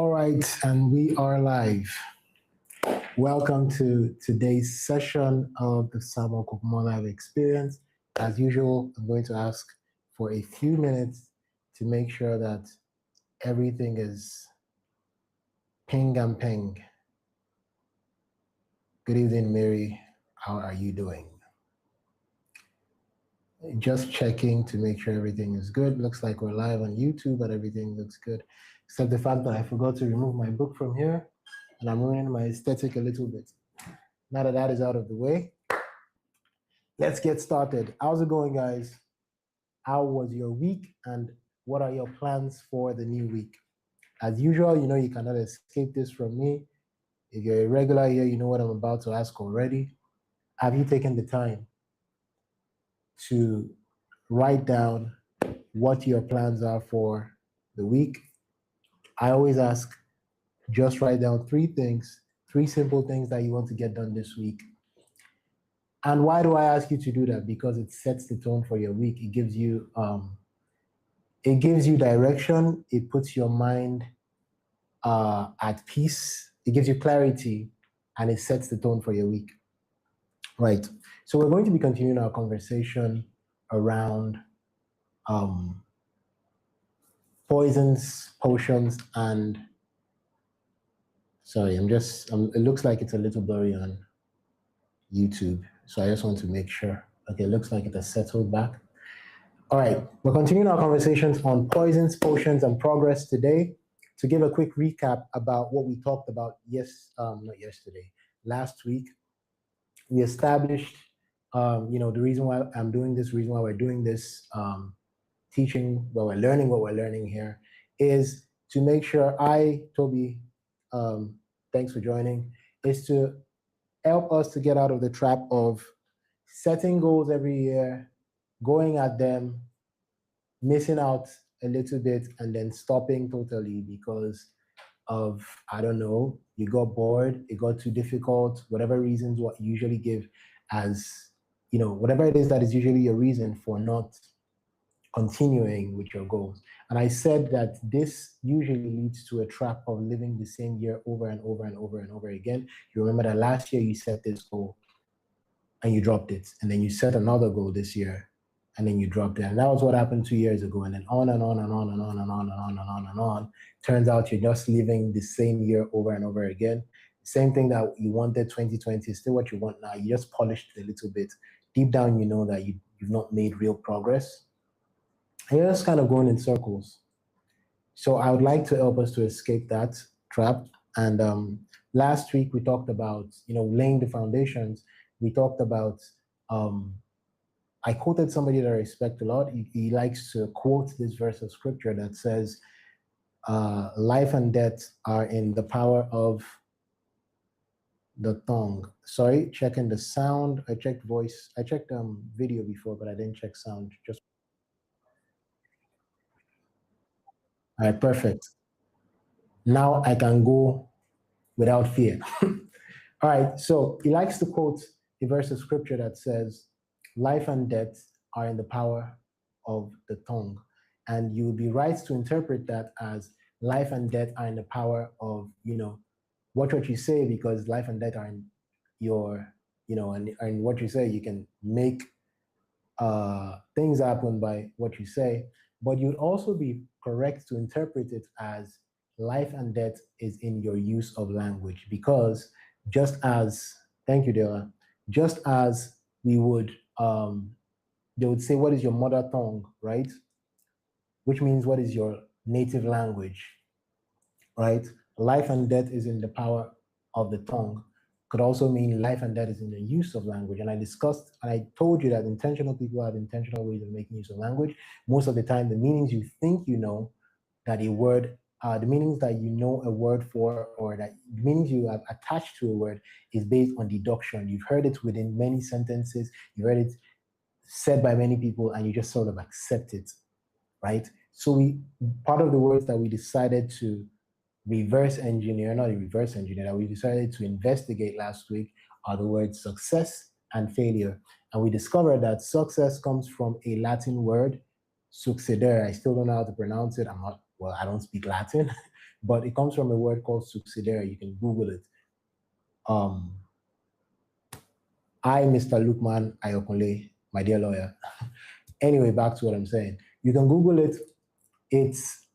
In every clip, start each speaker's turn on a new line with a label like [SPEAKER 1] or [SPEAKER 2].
[SPEAKER 1] All right, and we are live. Welcome to today's session of the Samuel Kokumo Live Experience. As usual, I'm going to ask for a few minutes to make sure that everything is ping and ping. Good evening, Mary. How are you doing? Just checking to make sure everything is good. Looks like we're live on YouTube, but everything looks good. Except the fact that I forgot to remove my book from here, and I'm ruining my aesthetic a little bit. Now that that is out of the way, let's get started. How's it going, guys? How was your week, and what are your plans for the new week? As usual, you know you cannot escape this from me. If you're a regular here, you know what I'm about to ask already. Have you taken the time to write down what your plans are for the week? I always ask, just write down three simple things that you want to get done this week. And why do I ask you to do that? Because it sets the tone for your week. It gives you direction. It puts your mind at peace. It gives you clarity, and it sets the tone for your week. Right. So we're going to be continuing our conversation around poisons, potions, and sorry, it looks like it's a little blurry on YouTube. So I just want to make sure. Okay, it looks like it has settled back. All right, we're continuing our conversations on poisons, potions, and progress today. To give a quick recap about what we talked about last week, we established, the reason why I'm doing this, reason why we're doing this, teaching, we're learning what we're learning here, is to make sure Toby, thanks for joining, is to help us to get out of the trap of setting goals every year, going at them, missing out a little bit, and then stopping totally because of, I don't know, you got bored, it got too difficult, whatever reasons what you usually give as, whatever it is that is usually a reason for not continuing with your goals. And I said that this usually leads to a trap of living the same year over and over and over and over again. You remember that last year you set this goal and you dropped it. And then you set another goal this year and then you dropped it. And that was what happened 2 years ago. And then on and on and on and on and on and on and on and on. Turns out you're just living the same year over and over again. Same thing that you wanted 2020 is still what you want now. You just polished it a little bit. Deep down, you know that you've not made real progress. And you're just kind of going in circles. So I would like to help us to escape that trap. And last week we talked about, laying the foundations. We talked about, I quoted somebody that I respect a lot. He likes to quote this verse of scripture that says, life and death are in the power of the tongue. Sorry, checking the sound. I checked voice. I checked video before, but I didn't check sound. Just all right, perfect. Now I can go without fear. All right, so he likes to quote a verse of scripture that says, life and death are in the power of the tongue. And you would be right to interpret that as life and death are in the power of, watch what you say, because life and death are in your, and what you say, you can make things happen by what you say. But you'd also be correct to interpret it as life and death is in your use of language, because just as, thank you, Dela, just as we would, they would say, what is your mother tongue, right? Which means what is your native language, right? Life and death is in the power of the tongue. Could also mean life and death is in the use of language. And I told you that intentional people have intentional ways of making use of language. Most of the time, the meanings you think you know that a word, the meanings that you know a word for, or that meanings you have attached to a word is based on deduction. You've heard it within many sentences, you've heard it said by many people, and you just sort of accept it, right? So part of the words that we decided to reverse engineer, not reverse engineer, that we decided to investigate last week are the words success and failure. And we discovered that success comes from a Latin word, succedere. I still don't know how to pronounce it. I don't speak Latin. but it comes from a word called succedaire. You can Google it. I, Mr. Lukman Ayokunle, my dear lawyer. Anyway, back to what I'm saying. You can Google it. It's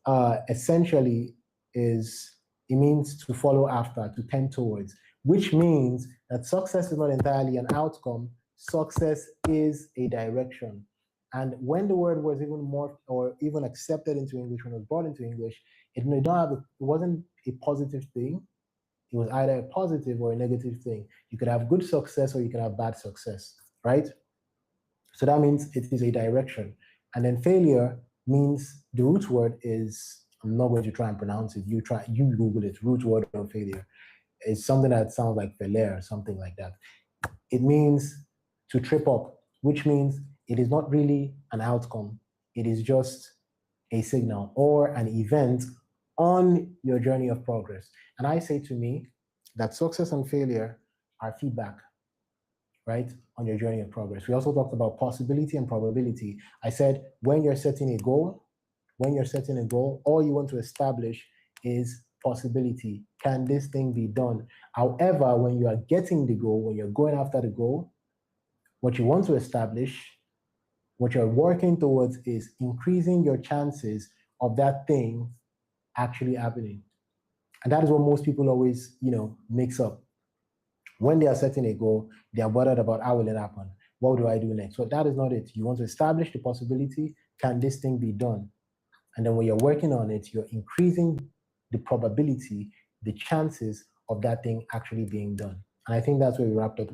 [SPEAKER 1] essentially it means to follow after, to tend towards, which means that success is not entirely an outcome. Success is a direction. And when the word was even more or even accepted into English, when it was brought into English, it wasn't a positive thing. It was either a positive or a negative thing. You could have good success or you can have bad success, right? So that means it is a direction. And then failure means the root word is, I'm not going to try and pronounce it. You Google it, root word of failure. It's something that sounds like failure, something like that. It means to trip up, which means it is not really an outcome. It is just a signal or an event on your journey of progress. And I say to me that success and failure are feedback, right, on your journey of progress. We also talked about possibility and probability. I said when you're setting a goal, all you want to establish is possibility. Can this thing be done? However, when you are getting the goal, when you're going after the goal, what you want to establish, what you're working towards is increasing your chances of that thing actually happening. And that is what most people always, mix up. When they are setting a goal, they are bothered about how will it happen? What do I do next? So that is not it. You want to establish the possibility. Can this thing be done? And then when you're working on it, you're increasing the probability, the chances of that thing actually being done. And I think that's where we wrapped up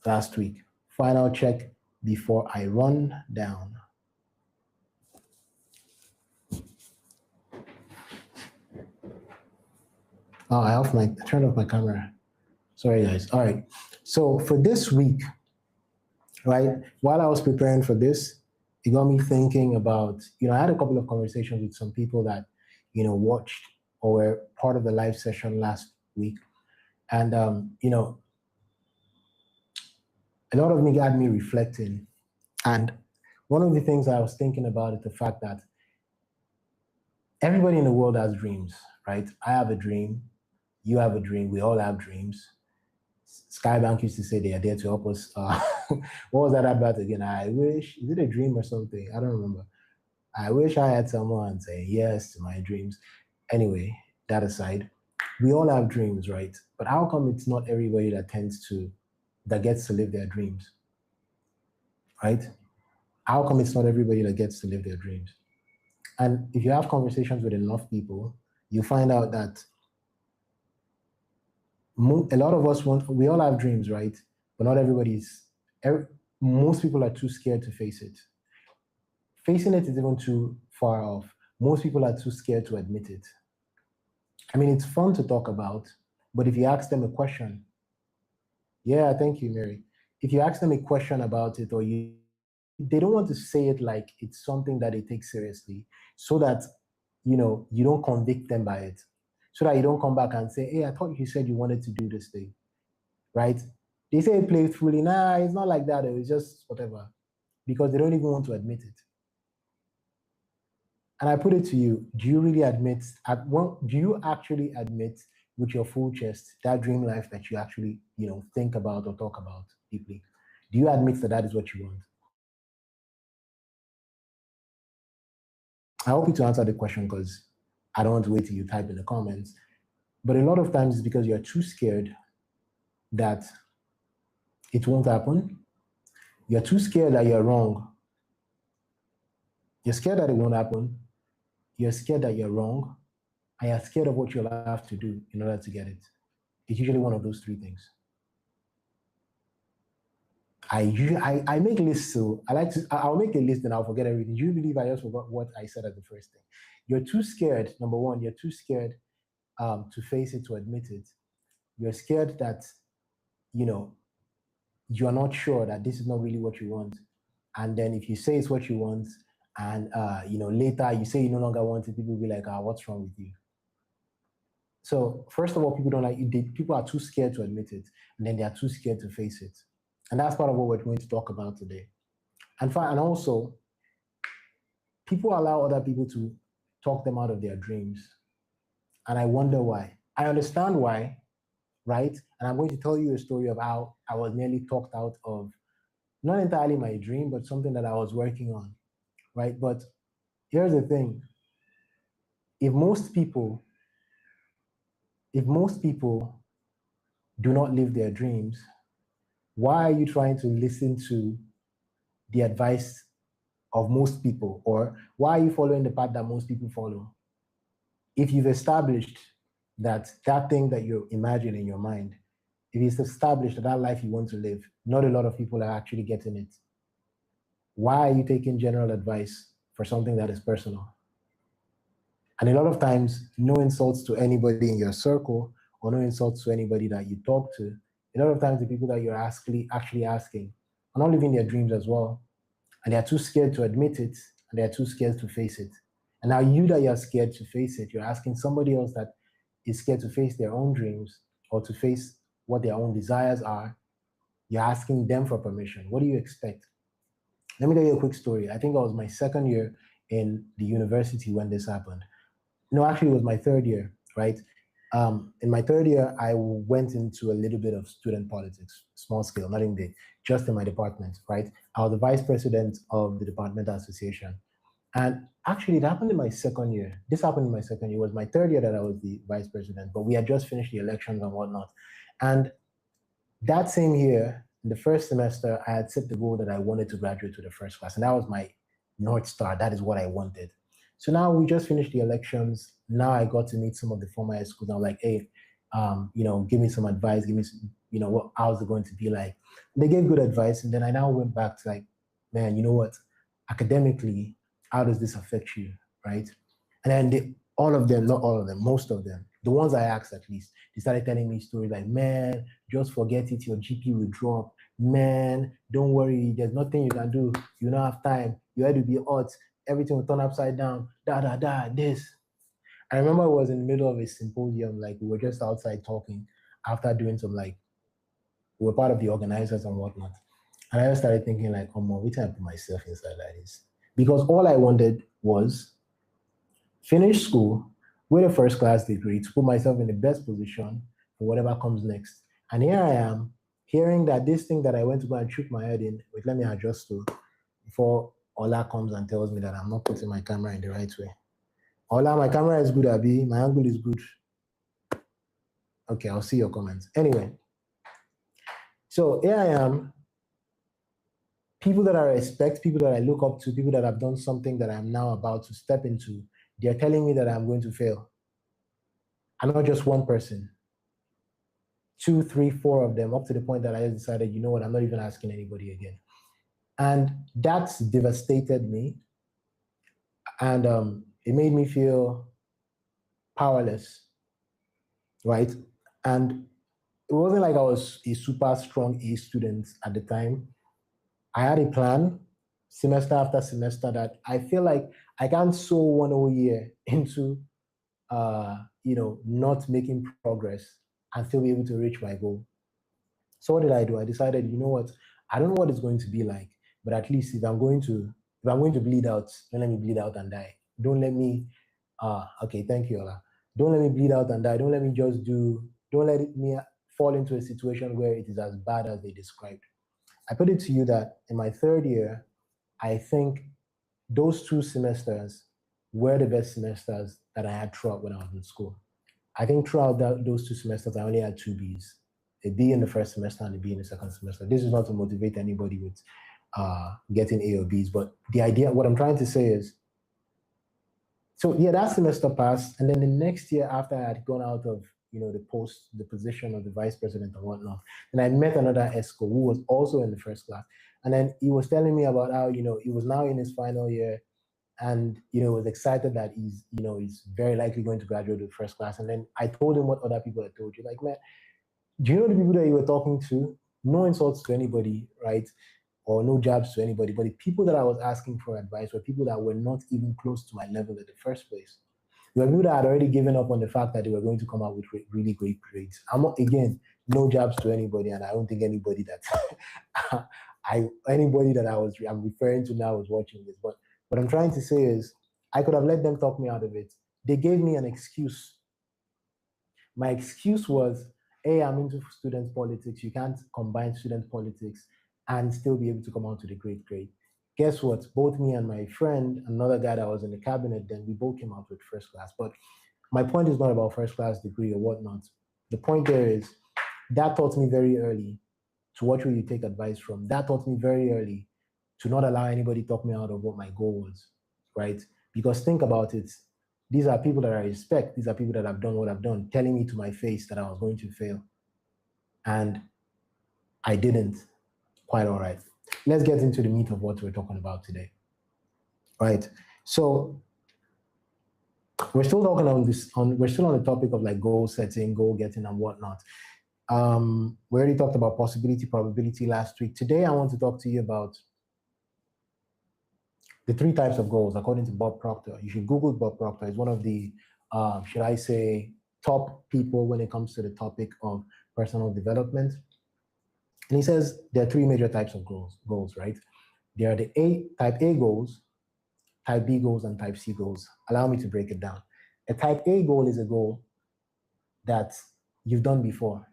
[SPEAKER 1] last week. Final check before I run down. Oh, I turned off my camera. Sorry, guys. All right. So for this week, right, while I was preparing for this, it got me thinking about, I had a couple of conversations with some people that, watched or were part of the live session last week. And, a lot of me had me reflecting. And one of the things I was thinking about is the fact that everybody in the world has dreams, right? I have a dream. You have a dream. We all have dreams. Skybank used to say they are there to help us. What was that about again? I wish, is it a dream or something? I don't remember. I wish I had someone say yes to my dreams. Anyway, that aside, we all have dreams, right? But how come it's not everybody that gets to live their dreams, right? How come it's not everybody that gets to live their dreams? And if you have conversations with enough people, you find out that a lot of us we all have dreams, right? But not most people are too scared to face it. Facing it is even too far off. Most people are too scared to admit it. I mean, it's fun to talk about, but if you ask them a question, yeah, thank you, Mary. If you ask them a question about it, they don't want to say it like it's something that they take seriously, so that, you don't convict them by it, so that you don't come back and say, hey, I thought you said you wanted to do this thing, right? They say it playfully, nah, it's not like that, it was just whatever, because they don't even want to admit it. And I put it to you, do you actually admit with your full chest that dream life that you actually, think about or talk about deeply? Do you admit that that is what you want? I hope you to answer the question, because I don't want to wait till you type in the comments. But a lot of times it's because you're too scared that it won't happen. You're too scared that you're wrong. You're scared that it won't happen. You're scared that you're wrong. And you're scared of what you'll have to do in order to get it. It's usually one of those three things. I make lists, so I'll make a list and I'll forget everything. Do you believe I just forgot what I said at the first thing? You're too scared, number one, you're too scared to face it, to admit it. You're scared that, you're not sure that this is not really what you want. And then if you say it's what you want, and later you say you no longer want it, people will be like, what's wrong with you? So first of all, people are too scared to admit it, and then they are too scared to face it. And that's part of what we're going to talk about today. And also, people allow other people to talk them out of their dreams. And I wonder why. I understand why, right? And I'm going to tell you a story of how I was nearly talked out of not entirely my dream, but something that I was working on, right? But here's the thing. If most people, if most people do not live their dreams, why are you trying to listen to the advice of most people? Or why are you following the path that most people follow? If you've established that that thing that you imagine in your mind, if it's established that that life you want to live, not a lot of people are actually getting it. Why are you taking general advice for something that is personal? And a lot of times, no insults to anybody in your circle or no insults to anybody that you talk to. A lot of times, the people that you're actually asking are not living their dreams as well. And they're too scared to admit it, and they're too scared to face it. And now you that you're scared to face it, you're asking somebody else that is scared to face their own dreams or to face what their own desires are. You're asking them for permission. What do you expect? Let me tell you a quick story. I think it was my second year in the university when this happened. No, actually, it was my third year, right? In my third year, I went into a little bit of student politics, small scale, nothing big, just in my department, right? I was the vice president of the departmental association. And actually, it happened in my second year. This happened in my second year. It was my third year that I was the vice president, but we had just finished the elections and whatnot. And that same year, in the first semester, I had set the goal that I wanted to graduate to the first class. And that was my North Star. That is what I wanted. So now we just finished the elections. Now I got to meet some of the former schools. I'm like, hey, give me some advice. Give me, what how's it going to be like? They gave good advice, and then I now went back to like, man, you know what? Academically, how does this affect you, right? And then all of them, not all of them, most of them, the ones I asked at least, they started telling me stories like, man, just forget it, your GP will drop. Man, don't worry, there's nothing you can do. You don't have time. Your head will be hot. Everything will turn upside down. This. I remember I was in the middle of a symposium, like we were just outside talking after doing some we were part of the organizers and whatnot. And I just started thinking like, oh man, which I put myself inside like this? Because all I wanted was finish school with a first class degree to put myself in the best position for whatever comes next. And here I am, hearing that this thing that I went to go and shoot my head in, wait, let me adjust to, before Ola comes and tells me that I'm not putting my camera in the right way. Ola, my camera is good, Abi. My angle is good. Okay, I'll see your comments. Anyway, so here I am. People that I respect, people that I look up to, people that have done something that I'm now about to step into, they're telling me that I'm going to fail. I'm not just one person. 2, 3, 4 of them, up to the point that I just decided, you know what, I'm not even asking anybody again. And that's devastated me. And it made me feel powerless, right? And it wasn't like I was a super strong A student at the time. I had a plan semester after semester that I feel like I can't sow one whole year into, not making progress and still be able to reach my goal. So what did I do? I decided, you know what? I don't know what it's going to be like, but at least if I'm going to bleed out, don't let me bleed out and die. Don't let me, okay, thank you, Ola. Don't let me bleed out and die. Don't let me fall into a situation where it is as bad as they described. I put it to you that in my third year, I think those 2 semesters were the best semesters that I had throughout when I was in school. I think throughout those 2 semesters, I only had 2 Bs, a B in the first semester and a B in the second semester. This is not to motivate anybody with getting A or Bs, but the idea, what I'm trying to say is, so yeah, that semester passed, and then the next year after I had gone out of the position of the vice president and whatnot, and I met another ESCO who was also in the first class, and then he was telling me about how he was now in his final year, and was excited that he's very likely going to graduate with first class. And then I told him what other people had told you, like, man, do you know the people that you were talking to? No insults to anybody, right? Or no jabs to anybody, but the people that I was asking for advice were people that were not even close to my level in the first place. There were people that had already given up on the fact that they were going to come out with really great grades. I'm not, again, no jabs to anybody, and I don't think anybody that I'm referring to now is watching this. But what I'm trying to say is, I could have let them talk me out of it. They gave me an excuse. My excuse was, hey, I'm into student politics. You can't combine student politics and still be able to come out to the great grade. Guess what? Both me and my friend, another guy that was in the cabinet, then we both came out with first class. But my point is not about first class degree or whatnot. The point there is that taught me very early to watch who you take advice from. That taught me very early to not allow anybody talk me out of what my goal was, right? Because think about it. These are people that I respect. These are people that have done what I've done, telling me to my face that I was going to fail. And I didn't. Quite all right. Let's get into the meat of what we're talking about today. Right. So we're still talking on this, we're still on the topic of like goal setting, goal getting, and whatnot. We already talked about possibility, probability last week. Today, I want to talk to you about the 3 types of goals, according to Bob Proctor. You should Google Bob Proctor. He's one of the, should I say, top people when it comes to the topic of personal development. And he says there are 3 major types of goals, right? There are the type A goals, type B goals, and type C goals. Allow me to break it down. A type A goal is a goal that you've done before.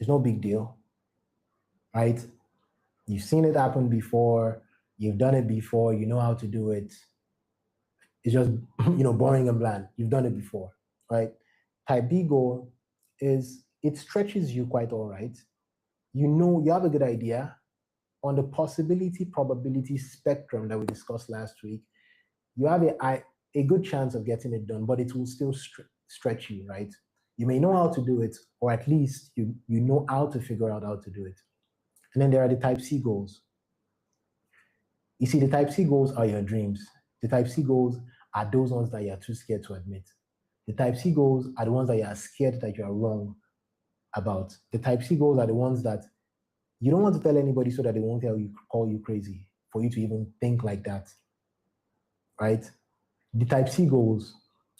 [SPEAKER 1] It's no big deal, right? You've seen it happen before. You've done it before. You know how to do it. It's just, boring and bland. You've done it before, right? Type B goal is, it stretches you quite all right. You have a good idea on the possibility, probability spectrum that we discussed last week. You have a good chance of getting it done, but it will still stretch you, right? You may know how to do it, or at least you know how to figure out how to do it. And then there are the type C goals. You see, the type C goals are your dreams. The type C goals are those ones that you're too scared to admit. The type C goals are the ones that you're scared that you're wrong about. The type C goals are the ones that you don't want to tell anybody so that they won't call you crazy for you to even think like that, right? The type C goals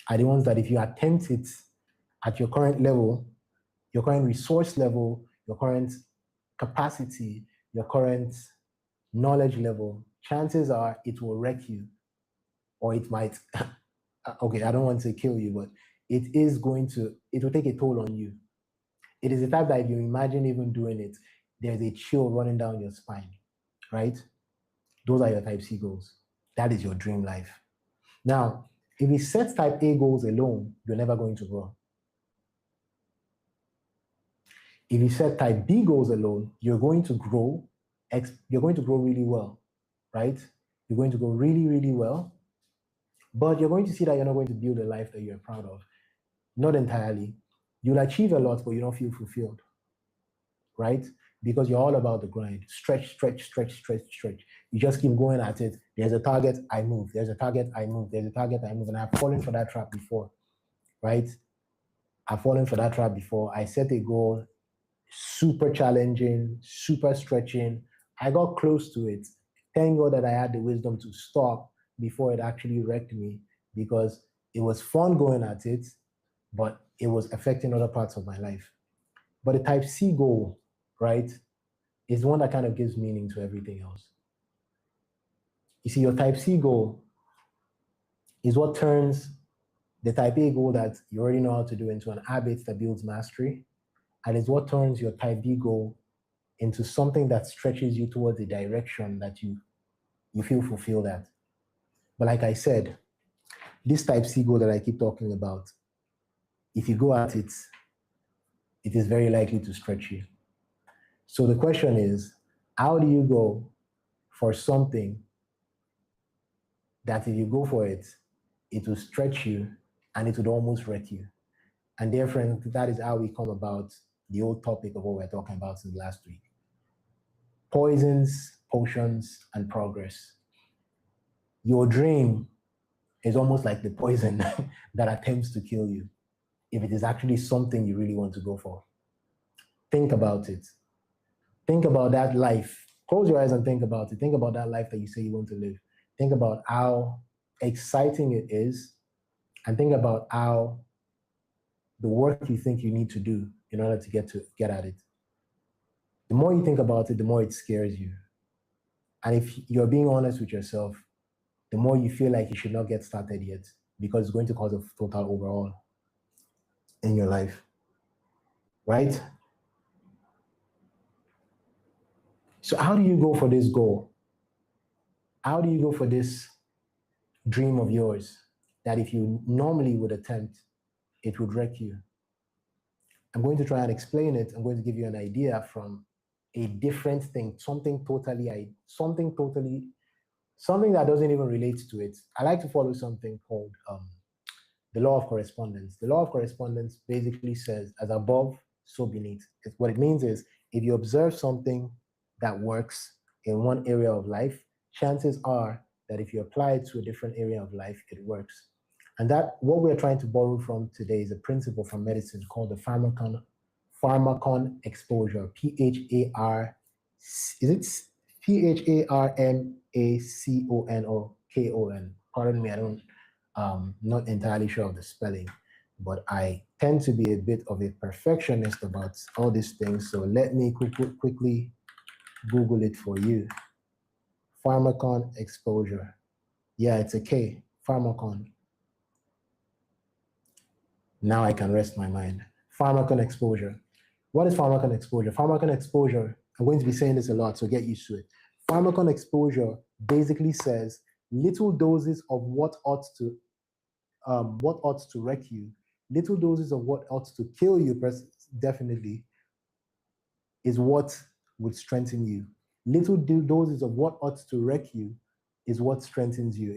[SPEAKER 1] are the ones that if you attempt it at your current level, your current resource level, your current capacity, your current knowledge level, chances are it will wreck you, or it might, okay, I don't want to kill you, but it will take a toll on you. It is the type that if you imagine even doing it, there's a chill running down your spine, right? Those are your type C goals. That is your dream life. Now, if you set type A goals alone, you're never going to grow. If you set type B goals alone, you're going to grow really well, right? You're going to go really, really well, but you're going to see that you're not going to build a life that you're proud of. Not entirely. You'll achieve a lot, but you don't feel fulfilled, right? Because you're all about the grind. Stretch, stretch, stretch, stretch, stretch. You just keep going at it. There's a target, I move. There's a target, I move. There's a target, I move. And I've fallen for that trap before, right? I've fallen for that trap before. I set a goal, super challenging, super stretching. I got close to it. Thank God that I had the wisdom to stop before it actually wrecked me, because it was fun going at it, but it was affecting other parts of my life. But the type C goal, right, is the one that kind of gives meaning to everything else. You see, your type C goal is what turns the type A goal that you already know how to do into an habit that builds mastery, and is what turns your type B goal into something that stretches you towards a direction that you feel fulfilled at. But like I said, this type C goal that I keep talking about, if you go at it, it is very likely to stretch you. So the question is, how do you go for something that if you go for it, it will stretch you and it would almost wreck you? And therefore, that is how we come about the old topic of what we're talking about since last week. Poisons, potions, and progress. Your dream is almost like the poison that attempts to kill you, if it is actually something you really want to go for. Think about it. Think about that life. Close your eyes and think about it. Think about that life that you say you want to live. Think about how exciting it is, and think about how the work you think you need to do in order to get at it. The more you think about it, the more it scares you. And if you're being honest with yourself, the more you feel like you should not get started yet, because it's going to cause a total overhaul in your life, right? So how do you go for this goal? How do you go for this dream of yours that if you normally would attempt, it would wreck you? I'm going to try and explain it. I'm going to give you an idea from a different thing, something that doesn't even relate to it. I like to follow something called the law of correspondence. The law of correspondence basically says, as above, so beneath. What it means is, if you observe something that works in one area of life, chances are that if you apply it to a different area of life, it works. And that, what we're trying to borrow from today is a principle from medicine called the pharmacon exposure, P-H-A-R, is it P-H-A-R-M-A-C-O-N or K-O-N? Pardon me, I don't, not entirely sure of the spelling, but I tend to be a bit of a perfectionist about all these things. So let me quickly Google it for you. Pharmacon exposure. Yeah, it's a K, pharmacon. Now I can rest my mind. Pharmacon exposure. What is pharmacon exposure? Pharmacon exposure, I'm going to be saying this a lot, so get used to it. Pharmacon exposure basically says little doses of what ought to wreck you, little doses of what ought to kill you, definitely, is what would strengthen you. Little doses of what ought to wreck you is what strengthens you.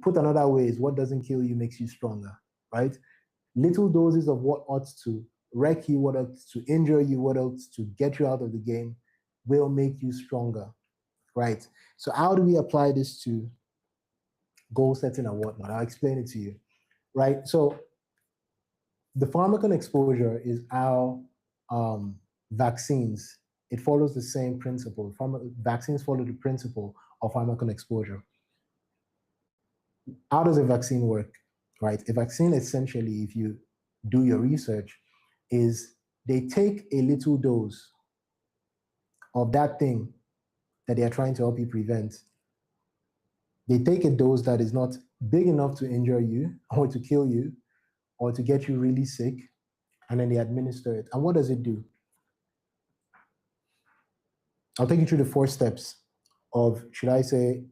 [SPEAKER 1] Put another way, is what doesn't kill you makes you stronger, right? Little doses of what ought to wreck you, what ought to injure you, what ought to get you out of the game will make you stronger, right? So how do we apply this to goal setting and whatnot? I'll explain it to you, right? So the pharmacon exposure is how vaccines, it follows the same principle. Vaccines follow the principle of pharmacon exposure. How does a vaccine work, right? A vaccine, essentially, if you do your research, is they take a little dose of that thing that they are trying to help you prevent. They take a dose that is not big enough to injure you or to kill you or to get you really sick, and then they administer it. And what does it do? I'll take you through the 4 steps of, should I say,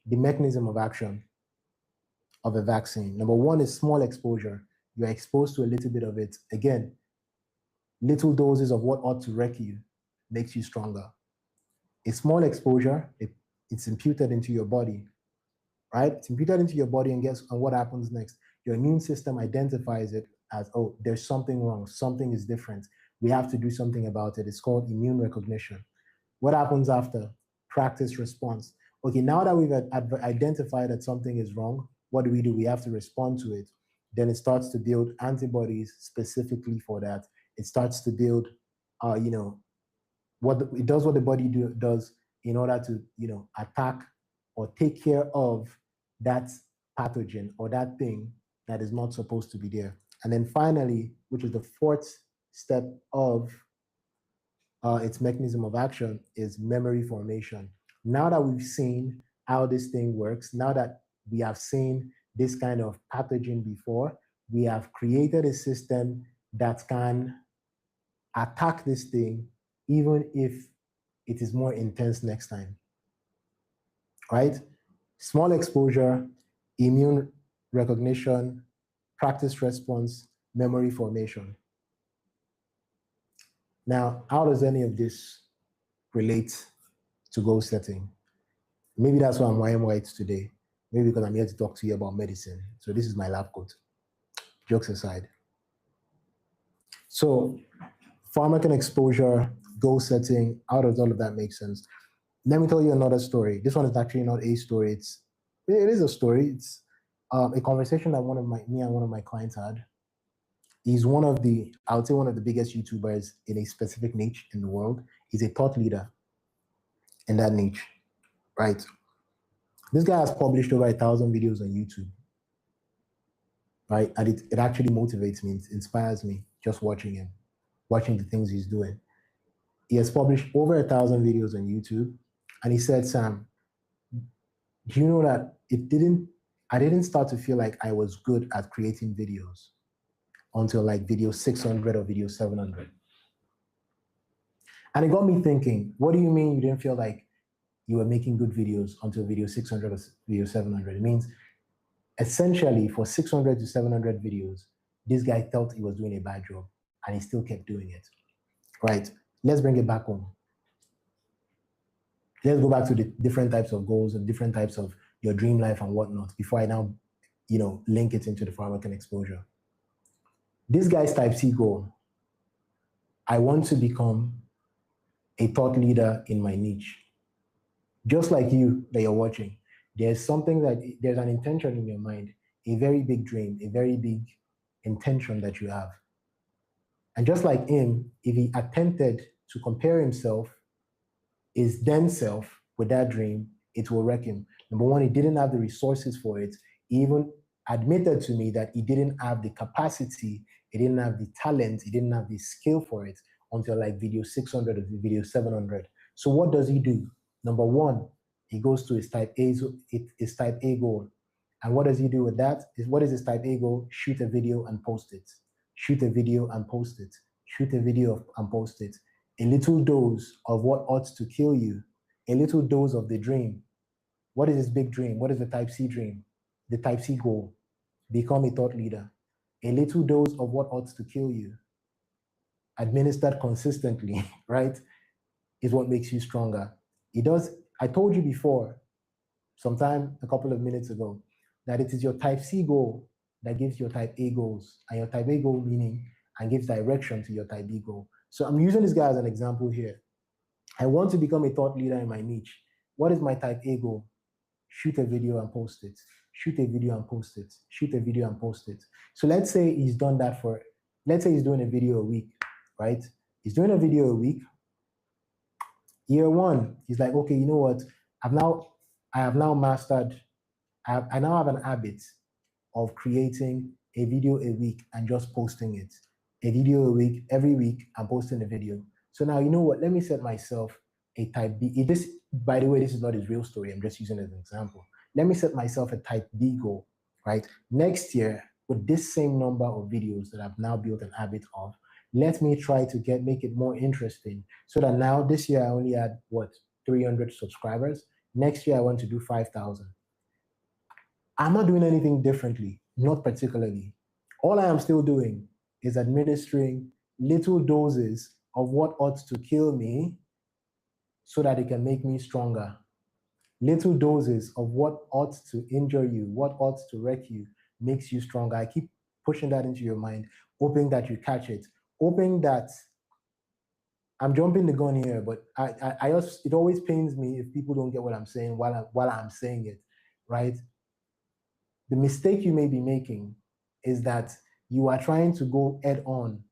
[SPEAKER 1] the mechanism of action of a vaccine. Number 1 is small exposure. You're exposed to a little bit of it. Again, little doses of what ought to wreck you makes you stronger. A small exposure, it's imputed into your body, right? It's imputed into your body, and what happens next? Your immune system identifies it as, oh, there's something wrong, something is different. We have to do something about it. It's called immune recognition. What happens after? Practice response. Okay, now that we've identified that something is wrong, what do? We have to respond to it. Then it starts to build antibodies specifically for that. It starts to build, it does what the body does in order to, attack or take care of that pathogen or that thing that is not supposed to be there. And then finally, which is the 4th step of its mechanism of action, is memory formation. Now that we've seen how this thing works, now that we have seen this kind of pathogen before, we have created a system that can attack this thing even if it is more intense next time, right? Small exposure, immune recognition, practice response, memory formation. Now, how does any of this relate to goal setting? Maybe that's why I'm wearing white today. Maybe because I'm here to talk to you about medicine. So this is my lab coat. Jokes aside. So pharmacon exposure, goal setting, how does all of that make sense? Let me tell you another story. This one is actually not a story. It is a story. It's a conversation that me and one of my clients had. He's I would say one of the biggest YouTubers in a specific niche in the world. He's a thought leader in that niche, right? This guy has published over 1,000 videos on YouTube, right? And it actually motivates me, it inspires me just watching him, watching the things he's doing. He has published over 1,000 videos on YouTube. And he said, Sam, Do you know that I didn't start to feel like I was good at creating videos until like video 600 or video 700. And it got me thinking, what do you mean you didn't feel like you were making good videos until video 600 or video 700? It means essentially for 600 to 700 videos, this guy felt he was doing a bad job and he still kept doing it, right? Let's bring it back home. Let's go back to the different types of goals and different types of your dream life and whatnot before I now, link it into the Farrakhan exposure. This guy's type C goal, I want to become a thought leader in my niche. Just like you that you're watching, there's an intention in your mind, a very big dream, a very big intention that you have. And just like him, if he attempted to compare himself, his then self, with that dream, it will wreck him. Number one, he didn't have the resources for it. He even admitted to me that he didn't have the capacity, he didn't have the talent, he didn't have the skill for it until like video 600 or video 700. So what does he do? Number one, he goes to his type A goal. And what does he do with that? What is his type A goal? Shoot a video and post it. Shoot a video and post it. Shoot a video and post it. A little dose of what ought to kill you. A little dose of the dream. What is his big dream? What is the type C dream? The type C goal. Become a thought leader. A little dose of what ought to kill you, administered consistently, right, is what makes you stronger. I told you before, a couple of minutes ago, that it is your type C goal that gives your type A goals, and your type A goal meaning and gives direction to your type B goal. So I'm using this guy as an example here. I want to become a thought leader in my niche. What is my type A goal? Shoot a video and post it. Shoot a video and post it. Shoot a video and post it. So let's say he's done that let's say he's doing a video a week, right? He's doing a video a week. Year one, he's like, okay, you know what? I have now mastered, I now have an habit of creating a video a week and just posting it. A video a week, every week, I'm posting a video. So now, you know what? Let me set myself a type B. By the way, this is not his real story. I'm just using it as an example. Let me set myself a type B goal, right? Next year, with this same number of videos that I've now built an habit of, let me try to make it more interesting so that now this year I only had, 300 subscribers. Next year I want to do 5,000. I'm not doing anything differently, not particularly. All I am still doing is administering little doses of what ought to kill me so that it can make me stronger. Little doses of what ought to injure you, what ought to wreck you, makes you stronger. I keep pushing that into your mind, hoping that you catch it, hoping that I'm jumping the gun here, but it always pains me if people don't get what I'm saying while I'm saying it, right? The mistake you may be making is that you are trying to go head on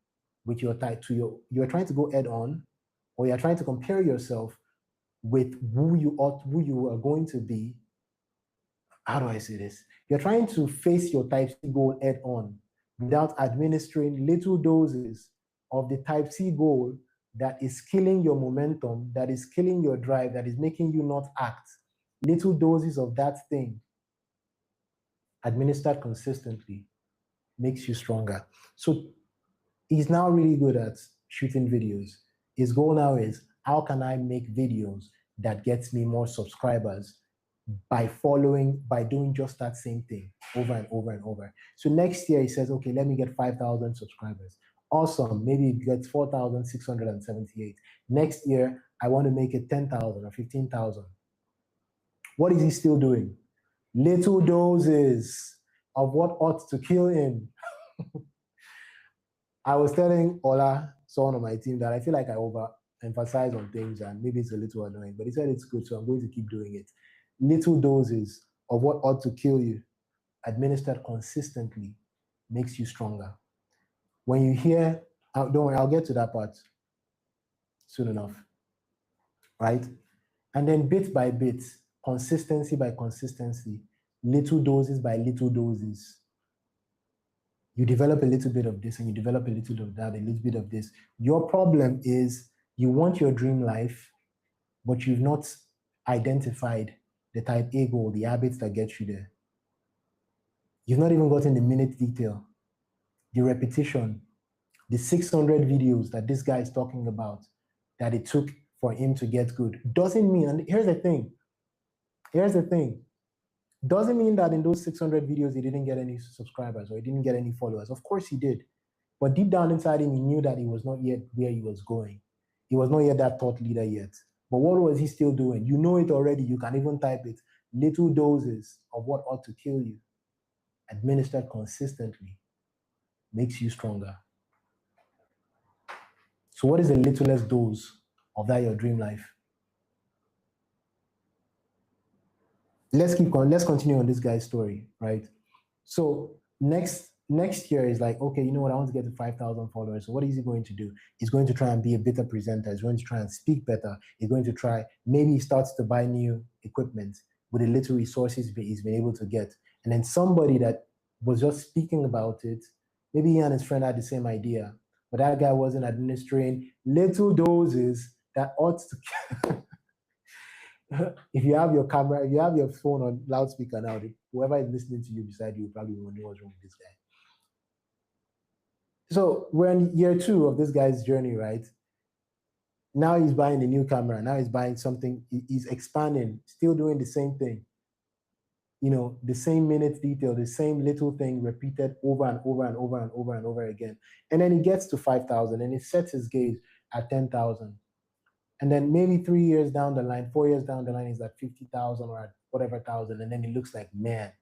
[SPEAKER 1] with your you're trying to go head on, or you're trying to compare yourself with who you are going to be. How do I say this? You're trying to face your type C goal head on without administering little doses of the type C goal that is killing your momentum, that is killing your drive, that is making you not act. Little doses of that thing administered consistently makes you stronger. So he's now really good at shooting videos. His goal now is, how can I make videos that gets me more subscribers by doing just that same thing over and over and over. So next year he says, okay, let me get 5,000 subscribers. Awesome, maybe it gets 4,678. Next year, I want to make it 10,000 or 15,000. What is he still doing? Little doses of what ought to kill him. I was telling Ola, someone on my team, that I feel like I overemphasize on things and maybe it's a little annoying, but he said it's good, so I'm going to keep doing it. Little doses of what ought to kill you, administered consistently, makes you stronger. When you hear, don't worry, I'll get to that part soon enough, right? And then bit by bit, consistency by consistency, little doses by little doses. You develop a little bit of this and you develop a little of that, a little bit of this. Your problem is you want your dream life, but you've not identified the type A goal, the habits that get you there. You've not even gotten the minute detail, the repetition, the 600 videos that this guy is talking about that it took for him to get good. Doesn't mean, and here's the thing, doesn't mean that in those 600 videos he didn't get any subscribers or he didn't get any followers. Of course he did. But deep down inside him, he knew that he was not yet where he was going. He was not yet that thought leader yet. But what was he still doing? You know it already. You can even type it. Little doses of what ought to kill you, administered consistently, makes you stronger. So what is the littlest dose of that your dream life? Let's keep going. Let's continue on this guy's story, right? So next year is like, okay, you know what? I want to get to 5,000 followers. So what is he going to do? He's going to try and be a better presenter. He's going to try and speak better. He's going to try, maybe he starts to buy new equipment with the little resources he's been able to get. And then somebody that was just speaking about it, maybe he and his friend had the same idea, but that guy wasn't administering little doses that ought to if you have your camera, if you have your phone on loudspeaker now, whoever is listening to you beside you probably won't know what's wrong with this guy. So we're in year 2 of this guy's journey, right? Now he's buying a new camera. Now he's buying something. He's expanding, still doing the same thing. You know, the same minute detail, the same little thing repeated over and over and over and over and over again. And then he gets to 5,000 and he sets his gaze at 10,000. And then maybe 3 years down the line, 4 years down the line, he's at 50,000 or at whatever thousand. And then he looks like, man.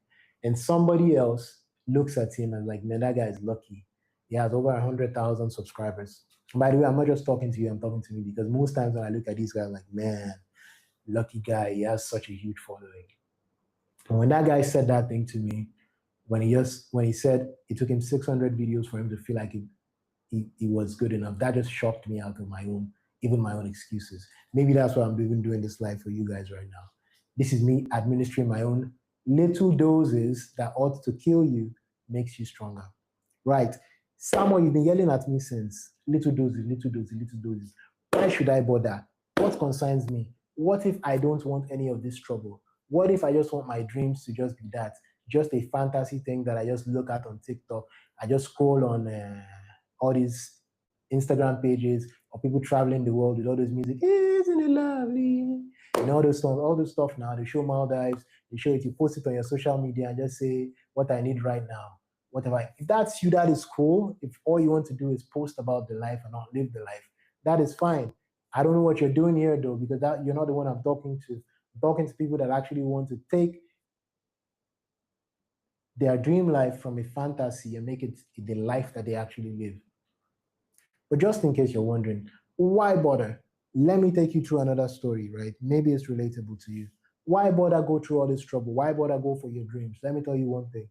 [SPEAKER 1] And somebody else looks at him and like, man, that guy is lucky. He has over 100,000 subscribers. And by the way, I'm not just talking to you, I'm talking to me, because most times when I look at these guys, I'm like, man, lucky guy, he has such a huge following. And when that guy said that thing to me, when he said it took him 600 videos for him to feel like he was good enough, that just shocked me out of my own excuses. Maybe that's why I'm even doing this live for you guys right now. This is me administering my own little doses that ought to kill you, makes you stronger. Right. Samuel, you've been yelling at me since. Little doses, little doses, little doses. Why should I bother? What concerns me? What if I don't want any of this trouble? What if I just want my dreams to just be that? Just a fantasy thing that I just look at on TikTok. I just scroll on all these Instagram pages of people traveling the world with all this music. Isn't it lovely? And all those stuff now. They show Maldives. They show it. You post it on your social media and just say what I need right now. Whatever. If that's you, that is cool. If all you want to do is post about the life and not live the life, that is fine. I don't know what you're doing here though, because you're not the one I'm talking to. I'm talking to people that actually want to take their dream life from a fantasy and make it the life that they actually live. But just in case you're wondering, why bother? Let me take you through another story, right? Maybe it's relatable to you. Why bother go through all this trouble? Why bother go for your dreams? Let me tell you one thing,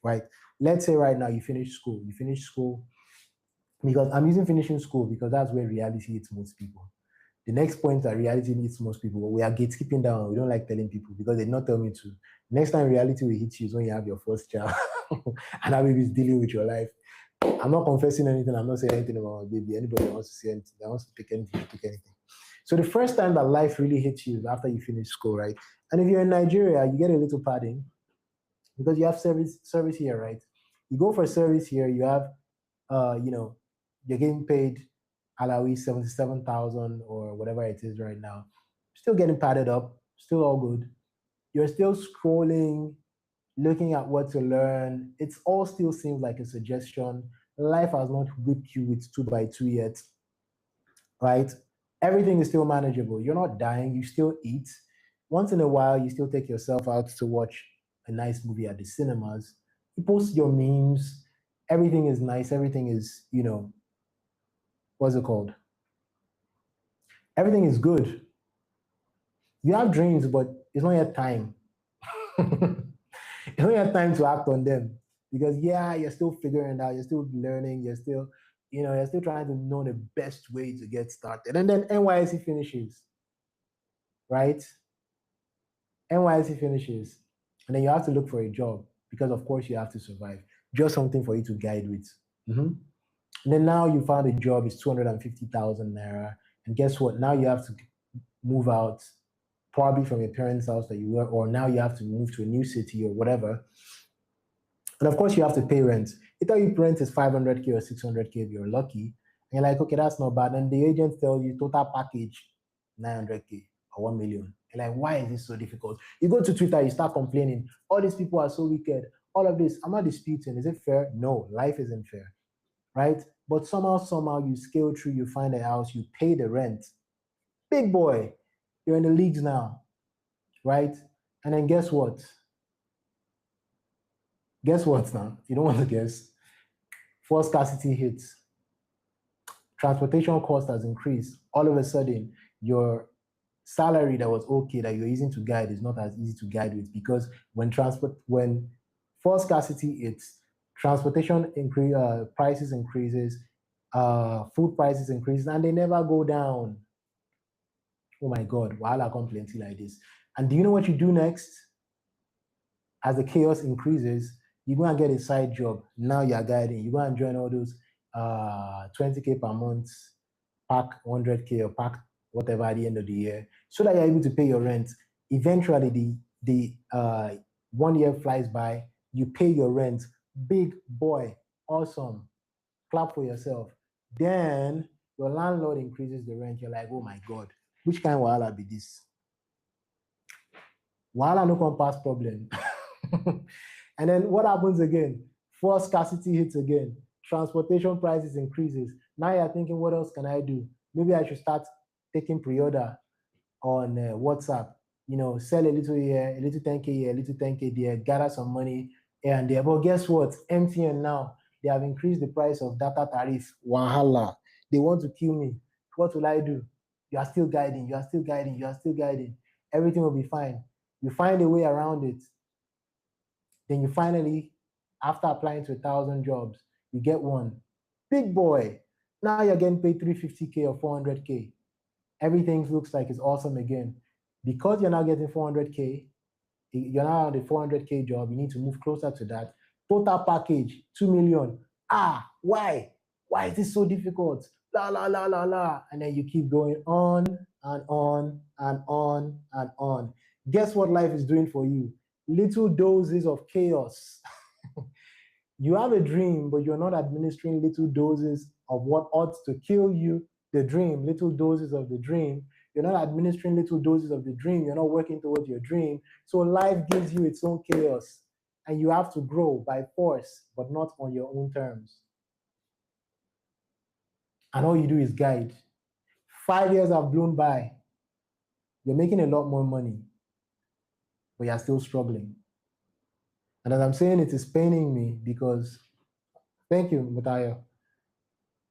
[SPEAKER 1] right? Let's say right now you finish school. Because I'm using finishing school because that's where reality hits most people. The next point that reality hits most people, we are gatekeeping down. We don't like telling people because they not tell me to. Next time reality will hit you is when you have your first child and that baby is dealing with your life. I'm not confessing anything. I'm not saying anything about my baby. Anybody that wants to say anything, that wants to pick anything, pick anything. So the first time that life really hits you is after you finish school, right? And if you're in Nigeria, you get a little padding because you have service here, right? You go for service here, you have, you're getting paid Alawi 77,000 or whatever it is right now. Still getting padded up, still all good. You're still scrolling, looking at what to learn. It all still seems like a suggestion. Life has not whipped you with 2x2 yet, right? Everything is still manageable. You're not dying, you still eat. Once in a while, you still take yourself out to watch a nice movie at the cinemas. You post your memes. Everything is nice. Everything is, what's it called? Everything is good. You have dreams, but it's not yet time. You don't have time to act on them because you're still figuring it out, you're still learning, you're still trying to know the best way to get started. And then NYSC finishes, right? NYSC finishes, and then you have to look for a job because of course you have to survive. Just something for you to guide with. And then now you found a job, it's 250,000 naira, and guess what? Now you have to move out probably from your parents' house that you were, or now you have to move to a new city or whatever. And of course, you have to pay rent. They tell you rent is 500K or 600K if you're lucky. And you're like, okay, that's not bad. And the agent tells you total package 900K or 1 million. You're like, why is this so difficult? You go to Twitter, you start complaining. All these people are so wicked. All of this. I'm not disputing. Is it fair? No, life isn't fair, right? But somehow you scale through, you find a house, you pay the rent. Big boy, you're in the leagues now, right? And then guess what? Guess what now? You don't want to guess. Force scarcity hits. Transportation cost has increased. All of a sudden, your salary that was okay that you're using to guide is not as easy to guide with, because when force scarcity hits, transportation prices increases, food prices increases, and they never go down. Oh my God, wahala come plenty like this. And do you know what you do next? As the chaos increases, you go and get a side job. Now you're guiding. You go and join all those 20K per month, pack 100K or pack whatever at the end of the year, so that you're able to pay your rent. Eventually, the 1 year flies by, you pay your rent. Big boy, awesome. Clap for yourself. Then your landlord increases the rent. You're like, oh my God, which kind of wahala be this? Wahala no come pass problem. And then what happens again? Force scarcity hits again. Transportation prices increases. Now you're thinking, what else can I do? Maybe I should start taking pre-order on WhatsApp. You know, sell a little here, a little 10K here, a little 10K there, gather some money here and there. But guess what? MTN now, they have increased the price of data tariff. Wahala. They want to kill me. What will I do? You are still guiding. You are still guiding. You are still guiding. Everything will be fine. You find a way around it. Then you finally, after applying to 1,000 jobs, you get one. Big boy. Now you're getting paid 350K or 400K. Everything looks like it's awesome again. Because you're now getting 400K, you're now on the 400K job, you need to move closer to that. Total package, 2 million. Why? Why is this so difficult? La, la, la, la, la. And then you keep going on and on and on and on. Guess what life is doing for you? Little doses of chaos. You have a dream, but you're not administering little doses of what ought to kill you, the dream, little doses of the dream. You're not administering little doses of the dream. You're not working towards your dream. So life gives you its own chaos, and you have to grow by force, but not on your own terms. And all you do is guide. 5 years have blown by. You're making a lot more money, but you're still struggling. And as I'm saying, it is paining me because, thank you, Mutayo,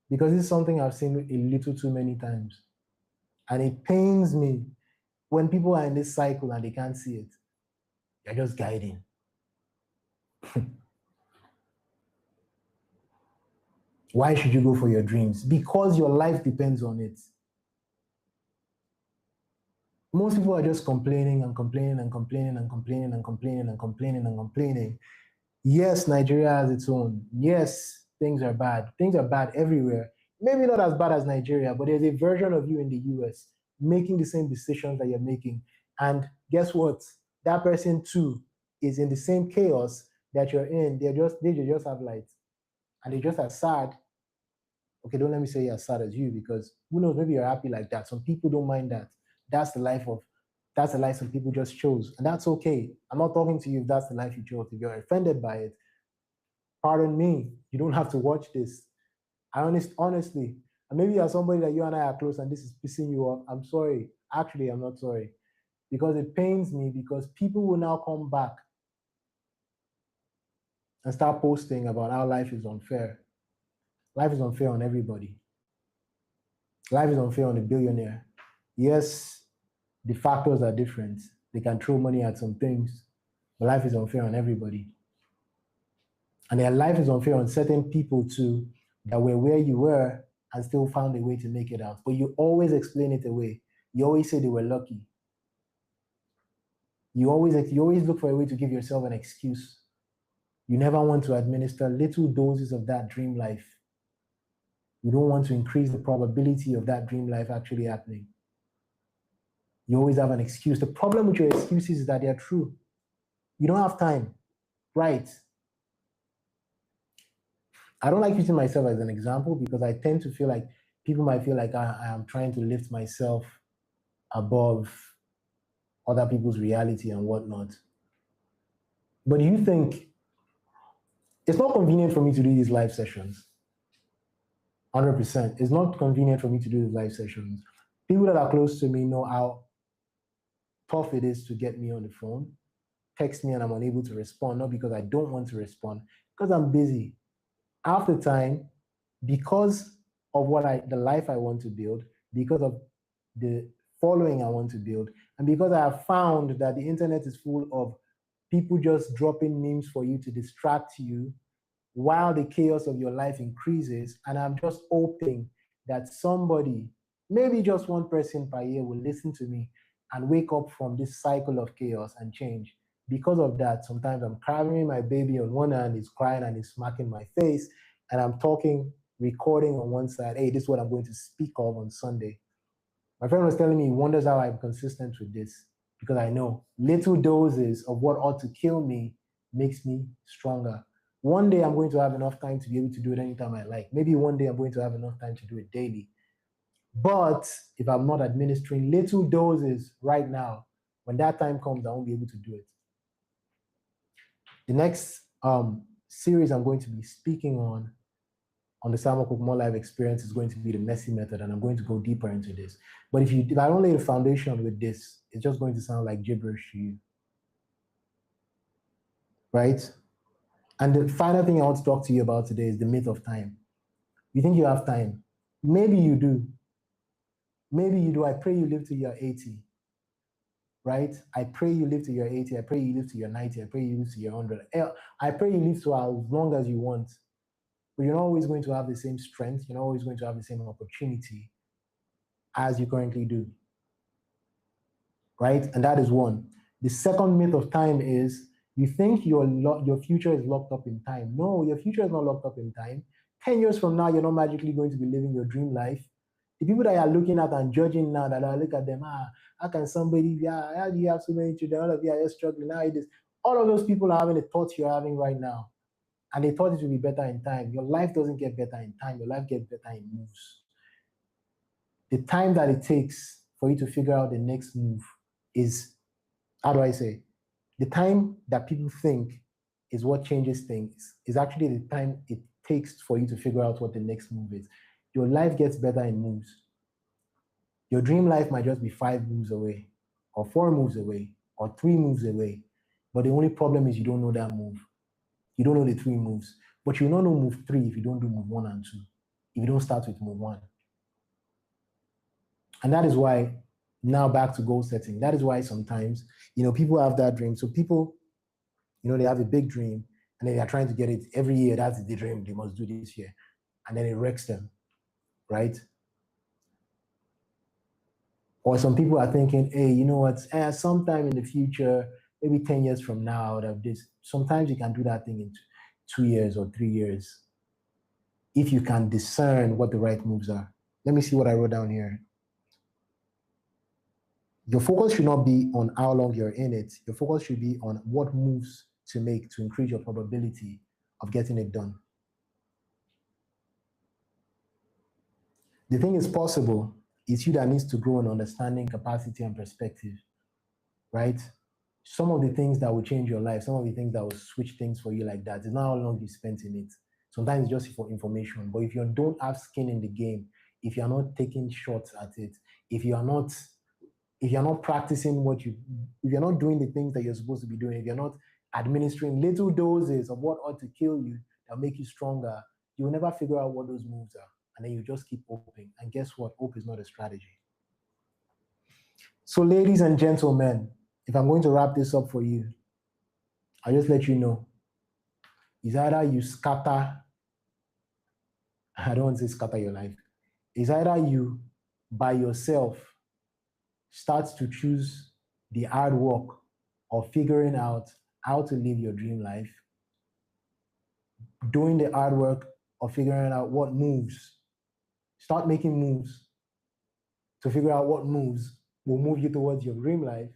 [SPEAKER 1] because it's something I've seen a little too many times. And it pains me when people are in this cycle and they can't see it. They're just guiding. Why should you go for your dreams? Because your life depends on it. Most people are just complaining and complaining and complaining and complaining and complaining and complaining and complaining. Yes, Nigeria has its own. Yes, things are bad. Things are bad everywhere. Maybe not as bad as Nigeria, but there's a version of you in the US making the same decisions that you're making. And guess what? That person too is in the same chaos that you're in. They just have light. And they're just as sad. Okay, don't let me say you're as sad as you, because who knows, maybe you're happy like that. Some people don't mind that. That's the life some people just chose. And that's okay. I'm not talking to you if that's the life you chose. If you're offended by it, pardon me, you don't have to watch this. Honestly, and maybe you're somebody that you and I are close and this is pissing you off. I'm sorry. Actually, I'm not sorry. Because it pains me, because people will now come back and start posting about how life is unfair. Life is unfair on everybody. Life is unfair on the billionaire. Yes, the factors are different. They can throw money at some things, but life is unfair on everybody. And their life is unfair on certain people too, that were where you were and still found a way to make it out. But you always explain it away. You always say they were lucky. You always look for a way to give yourself an excuse. You never want to administer little doses of that dream life. You don't want to increase the probability of that dream life actually happening. You always have an excuse. The problem with your excuses is that they're true. You don't have time. Right. I don't like using myself as an example because I tend to feel like people might feel like I am trying to lift myself above other people's reality and whatnot. But do you think it's not convenient for me to do these live sessions? 100%. It's not convenient for me to do these live sessions. People that are close to me know how tough it is to get me on the phone, text me and I'm unable to respond, not because I don't want to respond, because I'm busy. Half the time, because of the life I want to build, because of the following I want to build, and because I have found that the internet is full of people just dropping memes for you to distract you while the chaos of your life increases. And I'm just hoping that somebody, maybe just one person per year, will listen to me and wake up from this cycle of chaos and change. Because of that, sometimes I'm carrying my baby on one hand, he's crying and he's smacking my face, and I'm talking, recording on one side, hey, this is what I'm going to speak of on Sunday. My friend was telling me he wonders how I'm consistent with this, because I know little doses of what ought to kill me makes me stronger. One day I'm going to have enough time to be able to do it anytime I like. Maybe one day I'm going to have enough time to do it daily. But if I'm not administering little doses right now, when that time comes, I won't be able to do it. The next series I'm going to be speaking on the Samuel Kokmo Live experience is going to be the Messi method, and I'm going to go deeper into this. But if I don't lay the foundation with this, it's just going to sound like gibberish to you. Right? And the final thing I want to talk to you about today is the myth of time. You think you have time? Maybe you do. Maybe you do. I pray you live to your 80. Right? I pray you live to your 80. I pray you live to your 90. I pray you live to your 100. I pray you live to as long as you want. But you're not always going to have the same strength. You're not always going to have the same opportunity as you currently do. Right? And that is one. The second myth of time is you think your future is locked up in time. No, your future is not locked up in time. 10 years from now, you're not magically going to be living your dream life. The people that you're looking at and judging now, that I look at them, how can somebody, how do you have so many children? All of you are just struggling. Now it is. All of those people are having the thoughts you're having right now. And they thought it would be better in time. Your life doesn't get better in time. Your life gets better in moves. The time that it takes for you to figure out the next move is, how do I say, the time that people think is what changes things is actually the time it takes for you to figure out what the next move is. Your life gets better in moves. Your dream life might just be 5 moves away, or 4 moves away, or 3 moves away. But the only problem is you don't know that move. You don't know the 3 moves. But you don't know move 3 if you don't do move 1 and 2. If you don't start with move 1. And that is why, now back to goal setting. That is why sometimes, people have that dream. So people, they have a big dream and then they are trying to get it every year. That's the dream they must do this year. And then it wrecks them, right? Or some people are thinking, hey, you know what, sometime in the future, maybe 10 years from now, I would have this. Sometimes you can do that thing in 2 years or 3 years if you can discern what the right moves are. Let me see what I wrote down here. Your focus should not be on how long you're in it. Your focus should be on what moves to make to increase your probability of getting it done. The thing is possible. It's you that needs to grow in understanding, capacity, and perspective, right? Some of the things that will change your life, some of the things that will switch things for you like that, is not how long you spent in it. Sometimes it's just for information. But if you don't have skin in the game, if you're not taking shots at it, if you're not practicing if you're not doing the things that you're supposed to be doing, if you're not administering little doses of what ought to kill you that make you stronger, you will never figure out what those moves are. And then you just keep hoping. And guess what? Hope is not a strategy. So ladies and gentlemen, if I'm going to wrap this up for you, I'll just let you know. It's either you scatter, I don't want to say scatter your life. It's either you, by yourself, start to choose the hard work of figuring out how to live your dream life, doing the hard work of figuring out what moves, start making moves to figure out what moves will move you towards your dream life,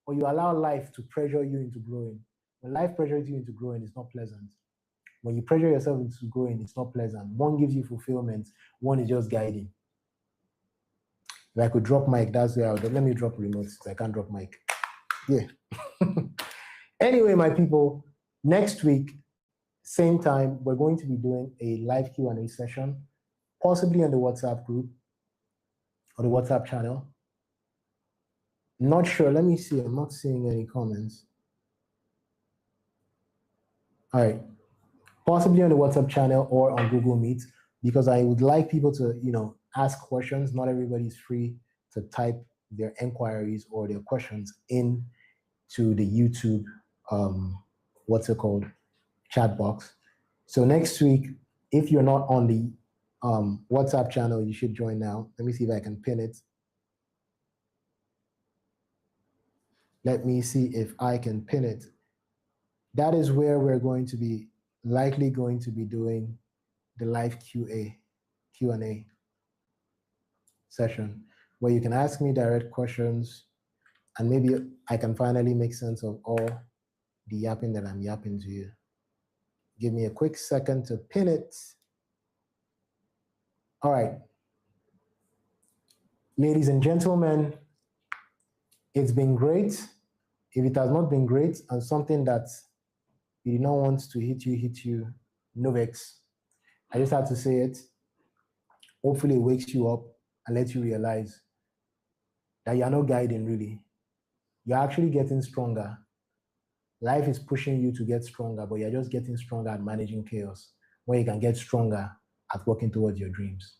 [SPEAKER 1] or you allow life to pressure you into growing. When life pressures you into growing, it's not pleasant. When you pressure yourself into growing, it's not pleasant. One gives you fulfillment, one is just guiding. If I could drop mic, that's where I would. Let me drop remote. I can't drop mic. Yeah. Anyway, my people, next week, same time, we're going to be doing a live Q&A session, possibly on the WhatsApp group or the WhatsApp channel. Not sure. Let me see. I'm not seeing any comments. All right. Possibly on the WhatsApp channel or on Google Meet, because I would like people to, ask questions. Not everybody's free to type their inquiries or their questions in to the YouTube, chat box. So next week, if you're not on the WhatsApp channel, you should join now. Let me see if I can pin it. Let me see if I can pin it. That is where we're likely going to be doing the live Q&A session, where you can ask me direct questions, and maybe I can finally make sense of all the yapping that I'm yapping to you. Give me a quick second to pin it. All right. Ladies and gentlemen, it's been great. If it has not been great and something that you do not want to hit you, no vex. I just had to say it. Hopefully it wakes you up and lets you realize that you're not guiding really. You're actually getting stronger. Life is pushing you to get stronger, but you're just getting stronger at managing chaos, where you can get stronger at working towards your dreams.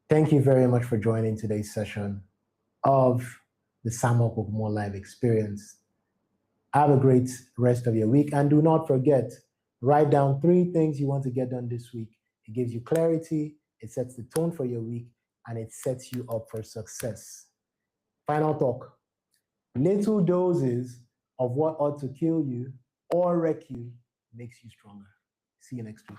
[SPEAKER 1] Thank you very much for joining today's session of the Samuel Kokumo Live Experience. Have a great rest of your week, and do not forget, write down 3 things you want to get done this week. It gives you clarity, it sets the tone for your week, and it sets you up for success. Final talk. Little doses of what ought to kill you or wreck you makes you stronger. See you next week.